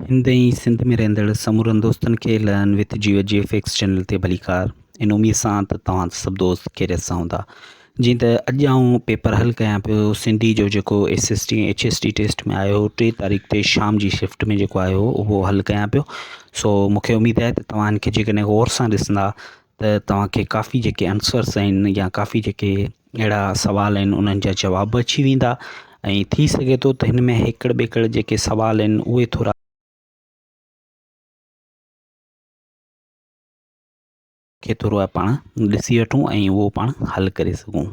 हिंदई सिंध में रहंदड़ समूरनि दोस्तनि खे लर्न विथ GFX चैनल ते भलीकार। इन उम्मीद सां त तव्हां सभु दोस्त खैरियत सां हूंदा। जीअं त अॼु आउं पेपर हल कयां पियो सिंधी जो जेको SST HST टेस्ट में आयो 3 तारीख़ ते शाम जी शिफ्ट में जेको आयो उहो हल कयां पियो। सो मूंखे उमेद आहे त तव्हांखे जेकॾहिं गौर सां ॾिसंदा त तव्हांखे काफ़ी जेके आंसर्स आहिनि या काफ़ी जेके अहिड़ा सवाल आहिनि उन्हनि जा जवाब अची वेंदा ऐं थी सघे थो त हिन में हिकड़ ॿिकड़ जेके सवाल आहिनि उहे थोरा खे थोरो आहे पाण ॾिसी वठूं ऐं उहो पाण हल करे सघूं।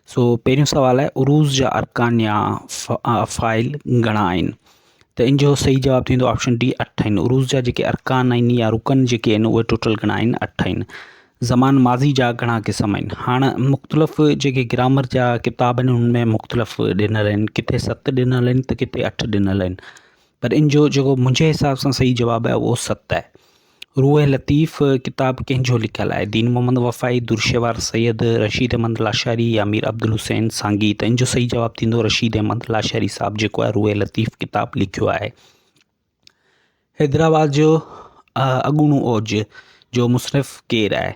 सो पहिरियों सवाल आहे उरूज़ जा अरकान या फ़ाइल घणा आहिनि। त इन जो सही जवाब थींदो ऑप्शन डी 8 आहिनि। उरूज़ जा जेके अरकान आहिनि या रुकन जेके आहिनि उहे टोटल घणा आहिनि 8 आहिनि। ज़मान माज़ी जा घणा क़िस्म आहिनि। हाणे मुख़्तलिफ़ जेके ग्रामर जा किताब आहिनि उनमें मुख़्तलिफ़ ॾिनल आहिनि, किथे 7 ॾिनल आहिनि त किथे 8 ॾिनल आहिनि, पर इन जो जेको मुंहिंजे हिसाब सां सही जवाबु आहे उहो 7 आहे। रूह लतीफ़ किताब कंहिंजो लिखियलु आहे। दीन मोहम्मद वफ़ाई, दुर्शेवार सैयद, रशीद अहमद लाशारी या मीर अब्दुल हुसैन सांगी। त इन जो सही जवाबु थींदो रशीद अहमद लाशारी साहब जेको आहे रूह लतीफ़ किताब लिखियो आहे। हैदराबाद जो अॻूणो औज जो मुसनिफ़ केरु आहे।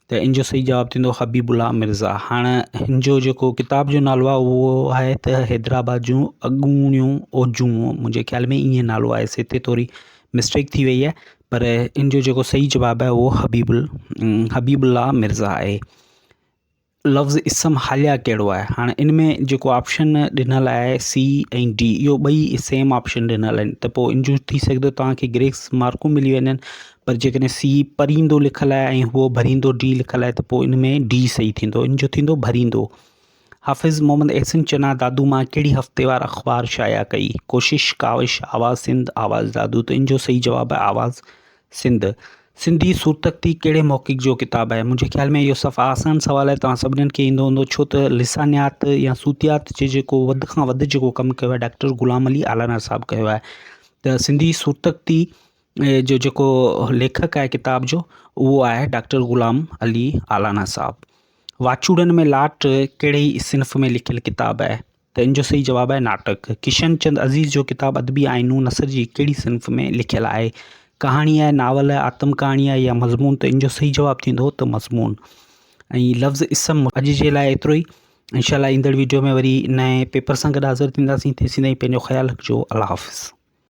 त इन जो सही जवाबु थींदो हबीबुल्ला मिर्ज़ा। हाणे हिन जो जेको किताब जो नालो आहे उहो आहे त हैदराबाद जूं अॻूणियूं औजूं, मुंहिंजे ख़्याल में ईअं नालो आहे, हिते थोरी मिस्टेक थी वई आहे, पर इन जो जेको सही जवाबु आहे उहो हबीबुल्ला मिर्ज़ा आहे। लफ़्ज़ इसम हालिया कहिड़ो आहे। हाणे इन में जेको ऑप्शन ॾिनल आहे C ऐं D, इहो ॿई सेम ऑप्शन ॾिनल आहिनि, त पोइ इन जो थी सघंदो तव्हांखे ग्रेस मार्कूं मिली वञनि, पर जेकॾहिं C परींदो लिखियलु आहे ऐं उहो भरींदो D लिखियलु आहे त पोइ इन में D सही थींदो, इन जो थींदो भरींदो। हाफ़िज़ मोहम्मद एहसन चना दादू मां कहिड़ी हफ़्तेवार अख़बार शाया कई। कोशिश, काविश, आवाज़ सिंध, आवाज़ दादू। त इन जो सही जवाबु आहे आवाज़ सिंध। सिंधी सूरतख्ती कहिड़े मौक़िक़ जो किताबु आहे। मुंहिंजे ख़्याल में इहो सफ़ा आसान सवाल आहे, तव्हां सभिनीनि खे ईंदो हूंदो, छो त लिसानियात या सूतियात जे जेको वधि खां वधि जेको कमु कयो आहे डॉक्टर ग़ुलाम अली आलाना साहब कयो आहे। त सिंधी सूरतख्ती जो जेको लेखक आहे किताब जो उहो आहे डॉक्टर ग़ुलाम अली आलाना साहब। वाचूड़नि में लाट कहिड़े सिन्फ़ में लिखियलु किताबु आहे। त इन जो सही जवाबु आहे नाटक। किशन चंद अज़ीज़ जो किताबु अदबी आइनू नसर जी कहिड़ी सिन्फ़ में लिखियलु आहे। कहाणी आहे, नावल आहे, आत्म कहाणी आहे या मज़मून। त इन जो सही जवाबु थींदो त मज़मून। ऐं लफ़्ज़ इसम अॼु जे लाइ एतिरो ई। इंशाल्लाह ईंदड़ वीडियो में वरी नए पेपर सां गॾु हाज़िर थींदासीं। तेसीं ताईं पंहिंजो ख़्यालु रखिजो। अल्लाह हाफ़िज़।